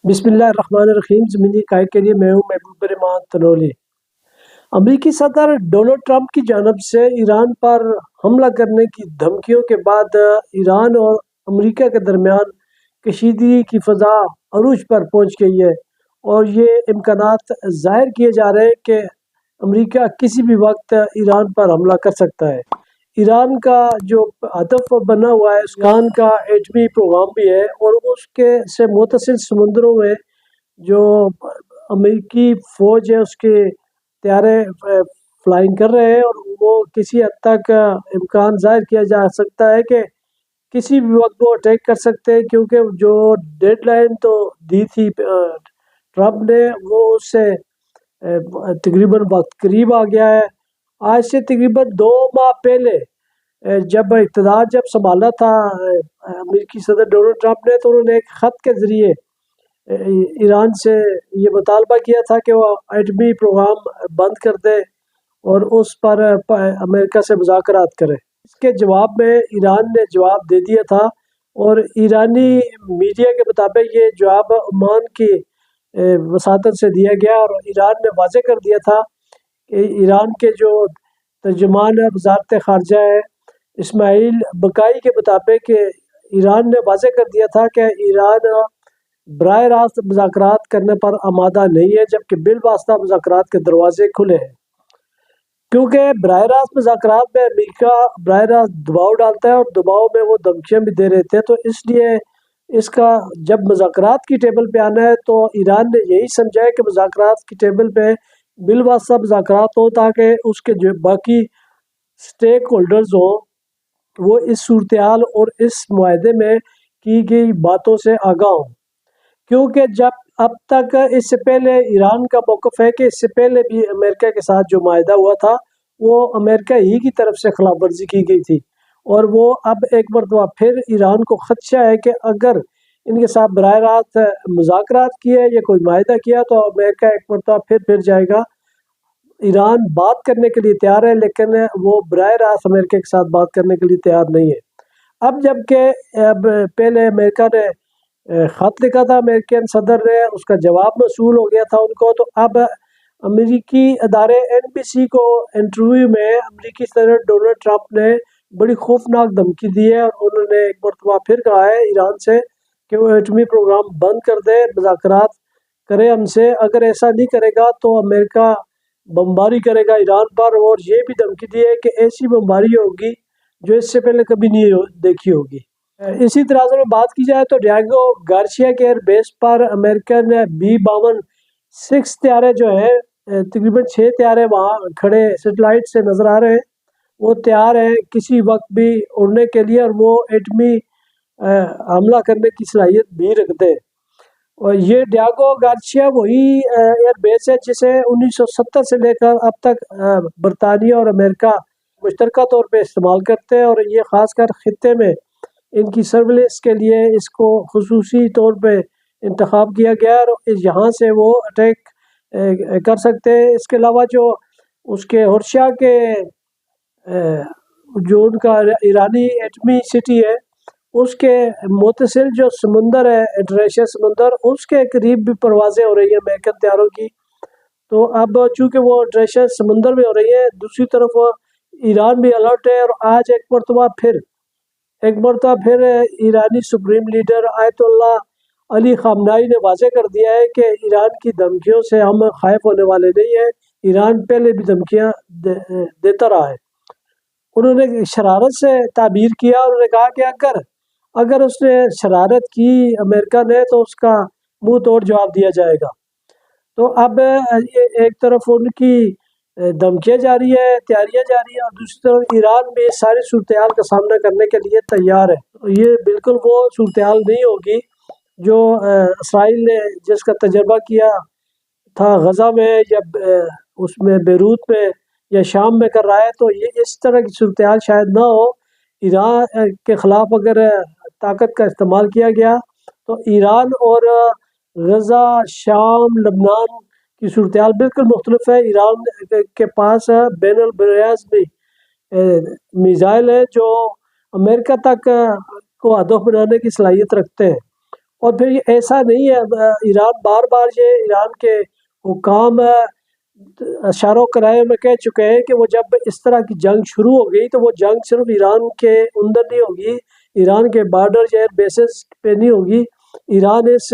بسم اللہ الرحمن الرحیم۔ زمینی قائد کے لیے میں ہوں محبوب رحمان تنولی۔ امریکی صدر ڈونلڈ ٹرمپ کی جانب سے ایران پر حملہ کرنے کی دھمکیوں کے بعد ایران اور امریکہ کے درمیان کشیدگی کی فضا عروج پر پہنچ گئی ہے، اور یہ امکانات ظاہر کیے جا رہے ہیں کہ امریکہ کسی بھی وقت ایران پر حملہ کر سکتا ہے۔ ایران کا جو ہدف بنا ہوا ہے ایران کا ایٹمی پروگرام بھی ہے، اور اس کے سے متصل سمندروں میں جو امریکی فوج ہے اس کے طیارے فلائنگ کر رہے ہیں، اور وہ کسی حد تک امکان ظاہر کیا جا سکتا ہے کہ کسی بھی وقت وہ اٹیک کر سکتے ہیں، کیونکہ جو ڈیڈ لائن تو دی تھی ٹرمپ نے وہ اس سے تقریباً وقت قریب آ گیا ہے۔ آج سے تقریباً 2 ماہ پہلے جب اقتدار سنبھالا تھا امریکی صدر ڈونلڈ ٹرمپ نے، تو انہوں نے ایک خط کے ذریعے ایران سے یہ مطالبہ کیا تھا کہ وہ ایٹمی پروگرام بند کر دے اور اس پر امریکہ سے مذاکرات کرے۔ اس کے جواب میں ایران نے جواب دے دیا تھا، اور ایرانی میڈیا کے مطابق یہ جواب عمان کی وساطت سے دیا گیا، اور ایران نے واضح کر دیا تھا کہ ایران کے جو ترجمان وزارت خارجہ ہے اسماعیل بقائی کے مطابق کہ ایران نے واضح کر دیا تھا کہ ایران براہ راست مذاکرات کرنے پر آمادہ نہیں ہے، جبکہ بالواسطہ مذاکرات کے دروازے کھلے ہیں، کیونکہ براہ راست مذاکرات میں امریکہ براہ راست دباؤ ڈالتا ہے، اور دباؤ میں وہ دھمکیاں بھی دے رہے تھے۔ تو اس لیے اس کا جب مذاکرات کی ٹیبل پہ آنا ہے تو ایران نے یہی سمجھا ہے کہ مذاکرات کی ٹیبل پہ بالواسطہ مذاکرات ہوں، تاکہ اس کے جو باقی سٹیک ہولڈرز ہوں وہ اس صورتحال اور اس معاہدے میں کی گئی باتوں سے آگاہ ہوں، کیونکہ جب اب تک اس سے پہلے ایران کا موقف ہے کہ اس سے پہلے بھی امریکہ کے ساتھ جو معاہدہ ہوا تھا وہ امریکہ ہی کی طرف سے خلاف ورزی کی گئی تھی، اور وہ اب ایک مرتبہ پھر ایران کو خدشہ ہے کہ اگر ان کے ساتھ براہ راست مذاکرات کیے یا کوئی معاہدہ کیا تو امریکہ ایک مرتبہ پھر جائے گا۔ ایران بات کرنے کے لیے تیار ہے، لیکن وہ براہ راست امریکہ کے ساتھ بات کرنے کے لیے تیار نہیں ہے۔ اب جبکہ پہلے امریکہ نے خط لکھا تھا، امریکن صدر نے اس کا جواب موصول ہو گیا تھا ان کو، تو اب امریکی ادارے NBC کو انٹرویو میں امریکی صدر ڈونلڈ ٹرمپ نے بڑی خوفناک دھمکی دی ہے، اور انہوں نے ایک مرتبہ پھر کہا ہے ایران سے کہ وہ ایٹمی پروگرام بند کر دے، مذاکرات کرے ہم سے۔ اگر ایسا نہیں کرے گا تو امریکہ بمباری کرے گا ایران پر، اور یہ بھی دھمکی دی ہے کہ ایسی بمباری ہوگی جو اس سے پہلے کبھی نہیں دیکھی ہوگی۔ اسی طرح میں بات کی جائے تو ڈیاگو گارسیا کے ایئر بیس پر امریکن B-51 طیارے جو ہیں، تقریباً 6 طیارے وہاں کھڑے سیٹلائٹ سے نظر آ رہے ہیں، وہ تیار ہیں کسی وقت بھی اڑنے کے لیے، اور وہ ایٹمی حملہ کرنے کی صلاحیت بھی رکھتے ہیں۔ اور یہ ڈیاگو گارسیا وہی ایئر بیس ہے جسے 1970 سے لے کر اب تک برطانیہ اور امریکہ مشترکہ طور پہ استعمال کرتے ہیں، اور یہ خاص کر خطے میں ان کی سرویلنس کے لیے اس کو خصوصی طور پہ انتخاب کیا گیا، اور یہاں سے وہ اٹیک کر سکتے ہیں۔ اس کے علاوہ جو اس کے ہرشا کے جو ان کا ایرانی ایٹمی سٹی ہے اس کے متصل جو سمندر ہے انڈونیشیا سمندر، اس کے قریب بھی پروازیں ہو رہی ہیں امریکن طیاروں کی۔ تو اب چونکہ وہ انڈونیشیا سمندر میں ہو رہی ہے، دوسری طرف ایران بھی الرٹ ہے، اور آج ایک مرتبہ پھر ایرانی سپریم لیڈر آیت اللہ علی خامنائی نے واضح کر دیا ہے کہ ایران کی دھمکیوں سے ہم خائف ہونے والے نہیں ہیں۔ ایران پہلے بھی دھمکیاں دیتا رہا ہے۔ انہوں نے شرارت سے تعبیر کیا، اور انہوں نے کہا کہ اگر اس نے شرارت کی امریکہ نے تو اس کا منہ توڑ جواب دیا جائے گا۔ تو اب ایک طرف ان کی دھمکیاں جاری ہے، تیاریاں جاری ہیں، اور دوسری طرف ایران بھی اس ساری صورتحال کا سامنا کرنے کے لیے تیار ہے۔ یہ بالکل وہ صورتحال نہیں ہوگی جو اسرائیل نے جس کا تجربہ کیا تھا غزہ میں، یا اس میں بیروت میں یا شام میں کر رہا ہے، تو یہ اس طرح کی صورتحال شاید نہ ہو۔ ایران کے خلاف اگر طاقت کا استعمال کیا گیا تو ایران اور غزہ، شام، لبنان کی صورتحال بالکل مختلف ہے۔ ایران کے پاس بین البراعظمی میزائل ہے جو امریکہ تک کو ہدف بنانے کی صلاحیت رکھتے ہیں، اور پھر یہ ایسا نہیں ہے، ایران بار بار یہ ایران کے حکام اشاروں کرائے میں کہہ چکے ہیں کہ وہ جب اس طرح کی جنگ شروع ہو گئی تو وہ جنگ صرف ایران کے اندر نہیں ہوگی، ایران کے بارڈر یا بیسز پہ نہیں ہوگی، ایران اس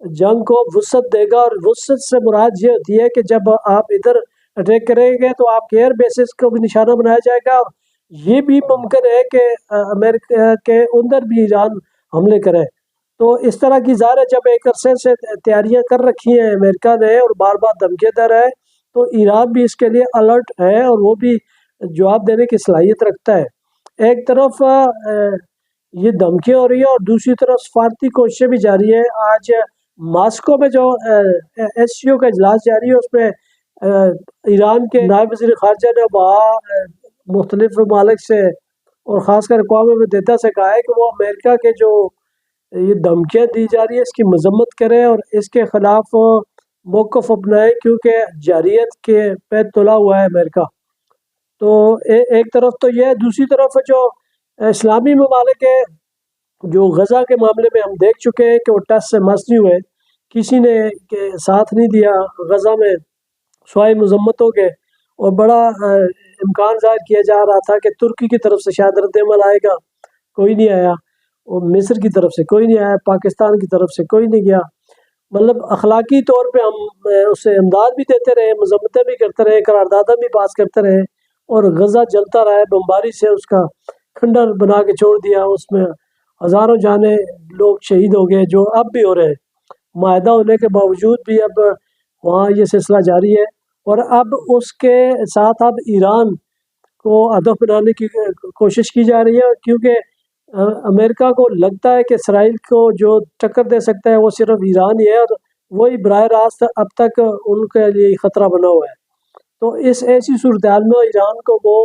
جنگ کو وسعت دے گا، اور وسعت سے مراد یہ ہوتی ہے کہ جب آپ ادھر اٹیک کریں گے تو آپ کے ایئر بیسز کو بھی نشانہ بنایا جائے گا، اور یہ بھی ممکن ہے کہ امریکہ کے اندر بھی ایران حملے کرے۔ تو اس طرح کی ظاہر ہے جب ایک عرصے سے تیاریاں کر رکھی ہیں امریکہ نے اور بار بار دھمکیاں دے رہا ہے، تو ایران بھی اس کے لیے الرٹ ہے اور وہ بھی جواب دینے کی صلاحیت رکھتا ہے۔ ایک طرف یہ دھمکیاں ہو رہی ہیں اور دوسری طرف سفارتی کوششیں بھی جاری ہیں۔ آج ماسکو میں جو ایس سی او کا اجلاس جاری ہے، اس میں ایران کے نائب وزیر خارجہ نے وہاں مختلف ممالک سے اور خاص کر اقوام متحدہ سے کہا ہے کہ وہ امریکہ کے جو یہ دھمکیاں دی جا رہی ہے اس کی مذمت کریں اور اس کے خلاف موقف اپنائے، کیونکہ جارحیت کے پہ تلا ہوا ہے امریکہ۔ تو ایک طرف تو یہ ہے، دوسری طرف جو اسلامی ممالک ہے جو غزہ کے معاملے میں ہم دیکھ چکے ہیں کہ وہ ٹس سے مس نہیں ہوئے، کسی نے ساتھ نہیں دیا غزہ میں سوائے مذمتوں کے، اور بڑا امکان ظاہر کیا جا رہا تھا کہ ترکی کی طرف سے شاید رد عمل آئے گا، کوئی نہیں آیا، اور مصر کی طرف سے کوئی نہیں آیا، پاکستان کی طرف سے کوئی نہیں گیا۔ مطلب اخلاقی طور پہ ہم اسے امداد بھی دیتے رہے، مذمتیں بھی کرتے رہے، قراردادیں بھی پاس کرتے رہے، اور غزہ جلتا رہا ہے، بمباری سے اس کا کھنڈر بنا کے چھوڑ دیا، اس میں ہزاروں جانیں لوگ شہید ہو گئے جو اب بھی ہو رہے ہیں، معاہدہ ہونے کے باوجود بھی اب وہاں یہ سلسلہ جاری ہے۔ اور اب اس کے ساتھ اب ایران کو ہدف بنانے کی کوشش کی جا رہی ہے، کیونکہ امریکہ کو لگتا ہے کہ اسرائیل کو جو ٹکر دے سکتا ہے وہ صرف ایران ہی ہے، اور وہی براہ راست اب تک ان کے لیے خطرہ بنا ہوا ہے۔ تو اس ایسی صورتحال میں ایران کو وہ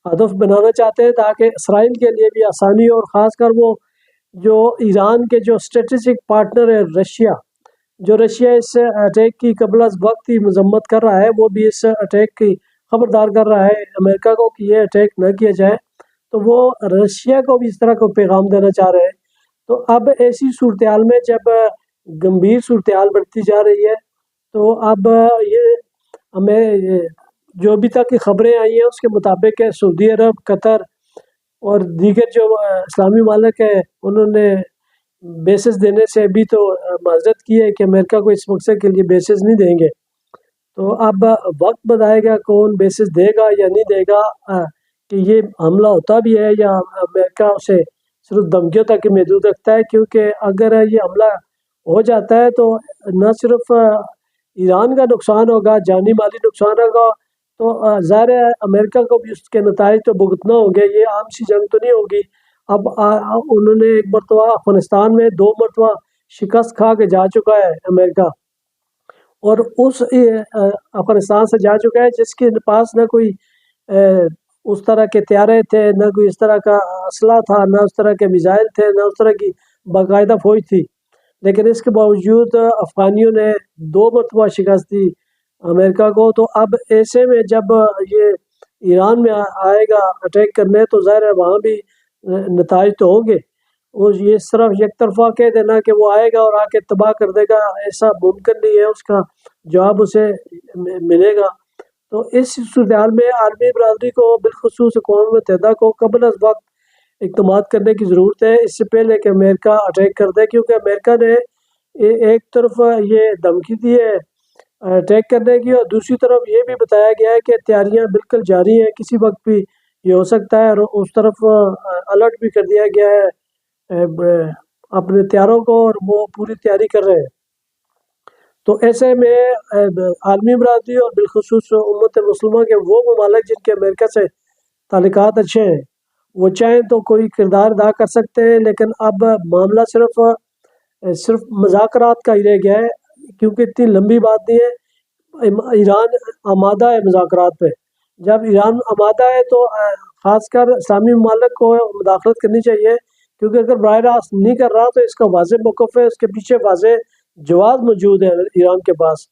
ہدف بنانا چاہتے ہیں تاکہ اسرائیل کے لیے بھی آسانی ہو، اور خاص کر وہ جو ایران کے جو اسٹریٹجک پارٹنر ہے رشیا، جو رشیا اس اٹیک کی قبل از وقت ہی مذمت کر رہا ہے، وہ بھی اس اٹیک کی خبردار کر رہا ہے امریکہ کو کہ یہ اٹیک نہ کیا جائے، تو وہ رشیا کو بھی اس طرح کو پیغام دینا چاہ رہے ہیں۔ تو اب ایسی صورتحال میں جب گمبھیر صورتحال بڑھتی جا رہی ہے، تو اب یہ ہمیں جو ابھی تک کی خبریں آئی ہیں اس کے مطابق ہے سعودی عرب، قطر اور دیگر جو اسلامی ممالک ہیں انہوں نے بیسز دینے سے ابھی تو معذرت کی ہے کہ امریکہ کو اس مقصد کے لیے بیسز نہیں دیں گے۔ تو اب وقت بتائے گا کون بیسز دے گا یا نہیں دے گا، کہ یہ حملہ ہوتا بھی ہے یا امریکہ اسے صرف دھمکیوں تک ہی محدود رکھتا ہے، کیونکہ اگر یہ حملہ ہو جاتا ہے تو نہ صرف ایران کا نقصان ہوگا، جانی مالی نقصان ہوگا، تو ظاہر ہے امریکہ کو بھی اس کے نتائج تو بھگتنا ہوں گے، یہ عام سی جنگ تو نہیں ہوگی۔ اب انہوں نے ایک مرتبہ افغانستان میں 2 مرتبہ شکست کھا کے جا چکا ہے امریکہ، اور اس افغانستان سے جا چکا ہے جس کے پاس نہ کوئی اس طرح کے طیارے تھے، نہ کوئی اس طرح کا اسلحہ تھا، نہ اس طرح کے میزائل تھے، نہ اس طرح کی باقاعدہ فوج تھی، لیکن اس کے باوجود افغانیوں نے 2 مرتبہ شکست دی امریکہ کو۔ تو اب ایسے میں جب یہ ایران میں آئے گا اٹیک کرنے تو ظاہر ہے وہاں بھی نتائج تو ہوں گے، وہ یہ صرف یک طرفہ کہہ دینا کہ وہ آئے گا اور آ کے تباہ کر دے گا ایسا ممکن نہیں ہے، اس کا جواب اسے ملے گا۔ تو اس صورتحال میں عالمی برادری کو بالخصوص اقوام متحدہ کو قبل از وقت اقدامات کرنے کی ضرورت ہے، اس سے پہلے کہ امریکہ اٹیک کر دے، کیونکہ امریکہ نے ایک طرف یہ دھمکی دی ہے اٹیک کرنے کی، اور دوسری طرف یہ بھی بتایا گیا ہے کہ تیاریاں بالکل جاری ہیں، کسی وقت بھی یہ ہو سکتا ہے، اور اس طرف الرٹ بھی کر دیا گیا ہے اپنے تیاروں کو، اور وہ پوری تیاری کر رہے ہیں۔ تو ایسے میں عالمی برادری اور بالخصوص امت مسلمہ کے وہ ممالک جن کے امریکہ سے تعلقات اچھے ہیں، وہ چاہیں تو کوئی کردار ادا کر سکتے ہیں، لیکن اب معاملہ صرف مذاکرات کا ہی رہ گیا ہے، کیونکہ اتنی لمبی بات نہیں ہے۔ ایران آمادہ ہے مذاکرات پہ، جب ایران آمادہ ہے تو خاص کر اسلامی ممالک کو مداخلت کرنی چاہیے، کیونکہ اگر براہ راست نہیں کر رہا تو اس کا واضح موقف ہے، اس کے پیچھے واضح جواز موجود ہے ایران کے پاس،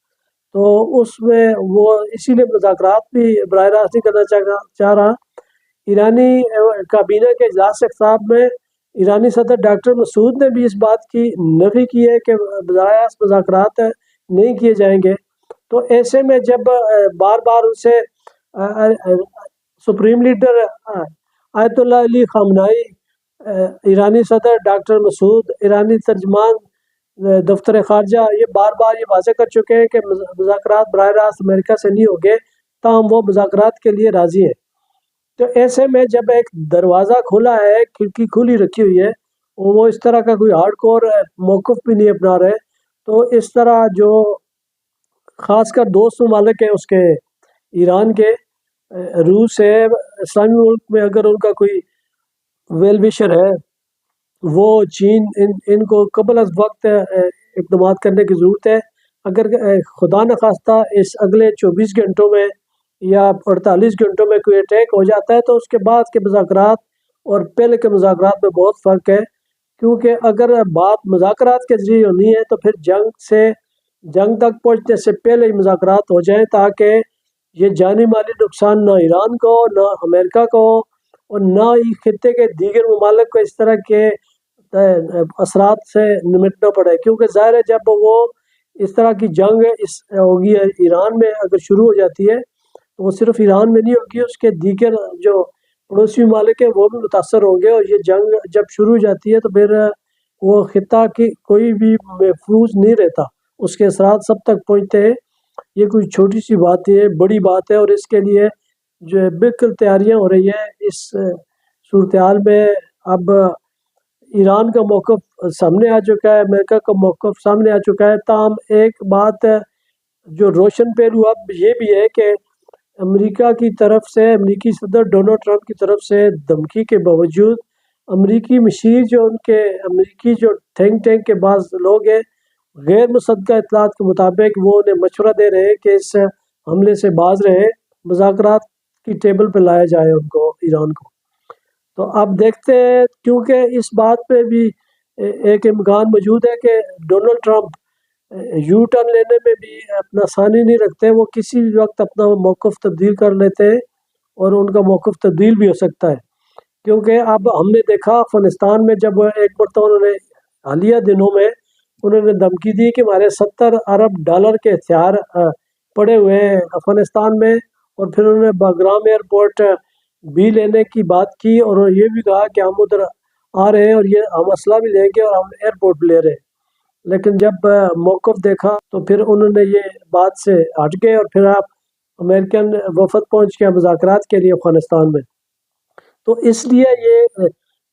تو اس میں وہ اسی لیے مذاکرات بھی براہ راست نہیں کرنا چاہ رہا۔ ایرانی کابینہ کے اجلاس اختتام میں ایرانی صدر ڈاکٹر مسعود نے بھی اس بات کی نفی کی ہے کہ براہ راست مذاکرات نہیں کیے جائیں گے۔ تو ایسے میں جب بار بار اسے سپریم لیڈر آیت اللہ علی خامنائی، ایرانی صدر ڈاکٹر مسعود، ایرانی ترجمان دفتر خارجہ، یہ بار بار یہ واضح کر چکے ہیں کہ مذاکرات براہ راست امریکہ سے نہیں ہوگے، تاہم وہ مذاکرات کے لیے راضی ہیں۔ تو ایسے میں جب ایک دروازہ کھلا ہے، کھڑکی کھلی رکھی ہوئی ہے، وہ اس طرح کا کوئی ہارڈ کور موقف بھی نہیں اپنا رہے، تو اس طرح جو خاص کر دوست ممالک ہیں اس کے، ایران کے، روس ہے، اسلامی ملک میں اگر ان کا کوئی ویل وشر ہے، وہ چین، ان کو قبل از وقت اقدامات کرنے کی ضرورت ہے۔ اگر خدا نخواستہ اس اگلے 24 گھنٹوں میں یا 48 گھنٹوں میں کوئی اٹیک ہو جاتا ہے تو اس کے بعد کے مذاکرات اور پہلے کے مذاکرات میں بہت فرق ہے، کیونکہ اگر بات مذاکرات کے ذریعے ہونی ہے تو پھر جنگ تک پہنچنے سے پہلے ہی مذاکرات ہو جائیں، تاکہ یہ جانی مالی نقصان نہ ایران کو، نہ امریکہ کو، اور نہ ہی خطے کے دیگر ممالک کو اس طرح کے اثرات سے نمٹنا پڑے، کیونکہ ظاہر ہے جب وہ اس طرح کی جنگ ہوگی ایران میں اگر شروع ہو جاتی ہے تو وہ صرف ایران میں نہیں ہوگی، اس کے دیگر جو پڑوسی ممالک ہیں وہ بھی متاثر ہوں گے، اور یہ جنگ جب شروع ہو جاتی ہے تو پھر وہ خطہ کی کوئی بھی محفوظ نہیں رہتا، اس کے اثرات سب تک پہنچتے ہیں۔ یہ کوئی چھوٹی سی بات ہے، بڑی بات ہے، اور اس کے لیے جو ہے بالکل تیاریاں ہو رہی ہیں۔ اس صورتحال میں اب ایران کا موقف سامنے آ چکا ہے، امریکہ کا موقف سامنے آ چکا ہے، تاہم ایک بات جو روشن پہلو اب یہ بھی ہے کہ امریکہ کی طرف سے، امریکی صدر ڈونلڈ ٹرمپ کی طرف سے دھمکی کے باوجود امریکی مشیر جو ان کے امریکی جو تھنک ٹینک کے بعض لوگ ہیں، غیر مصدقہ اطلاعات کے مطابق وہ انہیں مشورہ دے رہے ہیں کہ اس حملے سے باز رہے، مذاکرات کی ٹیبل پہ لایا جائے ان کو، ایران کو۔ تو اب دیکھتے ہیں، کیونکہ اس بات پہ بھی ایک امکان موجود ہے کہ ڈونلڈ ٹرمپ یو ٹرن لینے میں بھی اپنا ثانی نہیں رکھتے، وہ کسی بھی وقت اپنا موقف تبدیل کر لیتے ہیں، اور ان کا موقف تبدیل بھی ہو سکتا ہے، کیونکہ اب ہم نے دیکھا افغانستان میں جب ایک مرتبہ انہوں نے حالیہ دنوں میں انہوں نے دھمکی دی کہ ہمارے 70 ارب ڈالر کے ہتھیار پڑے ہوئے ہیں افغانستان میں، اور پھر انہوں نے باگرام ایئرپورٹ بھی لینے کی بات کی، اور یہ بھی کہا کہ ہم ادھر آ رہے ہیں اور یہ ہم اسلحہ بھی لیں گے اور ہم ایئرپورٹ بھی لے رہے ہیں۔ لیکن جب موقف دیکھا تو پھر انہوں نے یہ بات سے ہٹ گئے، اور پھر آپ امریکن وفد پہنچ گیا مذاکرات کے لیے افغانستان میں۔ تو اس لیے یہ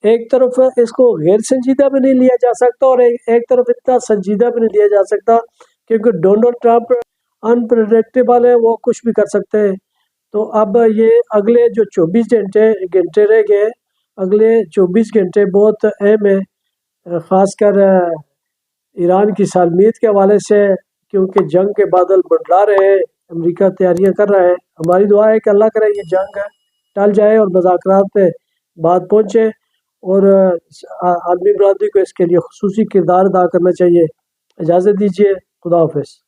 ایک طرف اس کو غیر سنجیدہ بھی نہیں لیا جا سکتا، اور ایک طرف اتنا سنجیدہ بھی نہیں لیا جا سکتا، کیونکہ ڈونلڈ ٹرمپ انپریڈکٹیبل ہے، وہ کچھ بھی کر سکتے ہیں۔ تو اب یہ اگلے جو 24 گھنٹے رہ گئے، اگلے 24 گھنٹے بہت اہم ہے، خاص کر ایران کی سالمیت کے حوالے سے، کیونکہ جنگ کے بادل منڈلا رہے ہیں، امریکہ تیاریاں کر رہا ہے۔ ہماری دعا ہے کہ اللہ کرے یہ جنگ ٹل جائے اور مذاکرات پہ بات پہنچے، اور عالمی برادری کو اس کے لیے خصوصی کردار ادا کرنا چاہیے۔ اجازت دیجیے، خدا حافظ۔